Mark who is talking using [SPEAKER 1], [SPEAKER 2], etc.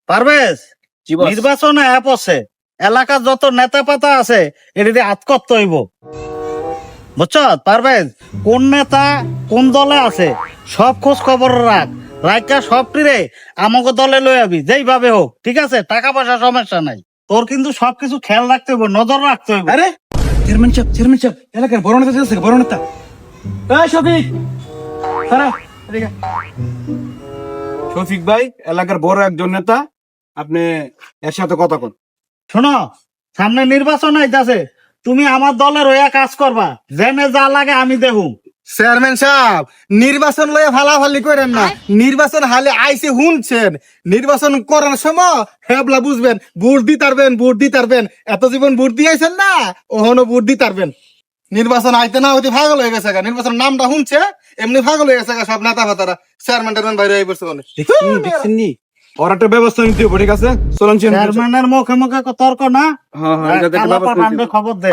[SPEAKER 1] পারভেজ,
[SPEAKER 2] জি বস।
[SPEAKER 1] নির্বাচনে অ্যাপ আছে, এলাকার যত নেতা পাতা আছে এটি আত করতে হইব, বুঝছ? পারভেজ, কোন নেতা কোন দলে আছে সব খোঁজ খবর রাখ, রাখা সবটিরে আমাকে দলে লই আবি, যেইভাবে হোক, ঠিক আছে? টাকা পয়সা সমস্যা নাই, তোর কিন্তু সবকিছু খেয়াল রাখতে হইব, নজর রাখতে হইব।
[SPEAKER 2] আরে চেয়ারম্যান সাহেব এলাকার বড় নেতা আছে, বড় নেতা। এই শফিক, দাঁড়া, এদিকে। শফিক ভাই এলাকার বড় একজন নেতা, আপনি এর সাথে কথা কন।
[SPEAKER 1] শোনো, সামনে নির্বাচন আইতাছে, তুমি আমার দলের হইয়া কাজ করবা, জেনে যা লাগে আমি দেখুম।
[SPEAKER 3] চেয়ারম্যান সাহেব, নির্বাচন লয়ে ফালাফালি করেন না। নির্বাচন হালে আইসে শুনছেন, নির্বাচন করার সময় হেবলা বুঝবেন, ভোট দিতারবেন, ভোট দিতারবেন। এত জীবন ভোট দিয়েছেন না, ওহনো ভোট দিতারবেন। নির্বাচন আইতে না হইতে পাগল হয়ে গেছে গা। নির্বাচন নামটা শুনছে, এমনি পাগল হয়ে গেছে গা সব নেতা ফাতারা। চেয়ারম্যান টেয়ারম্যান বাইরে হয়ে পড়ছে মনে।
[SPEAKER 2] দেখছেন নি? ওর একটা ব্যবস্থা নিতে হবে, ঠিক আছে? চলুন চেয়ারম্যান সাহেব।
[SPEAKER 1] চেয়ারম্যানের মুখে মুখে তর্ক না,
[SPEAKER 2] হ্যাঁ, হ্যাঁ, এটা দেখে
[SPEAKER 1] কালা
[SPEAKER 2] ব্যবস্থা নিতে
[SPEAKER 1] পাঠানকে
[SPEAKER 2] হবে।
[SPEAKER 1] খবর দে।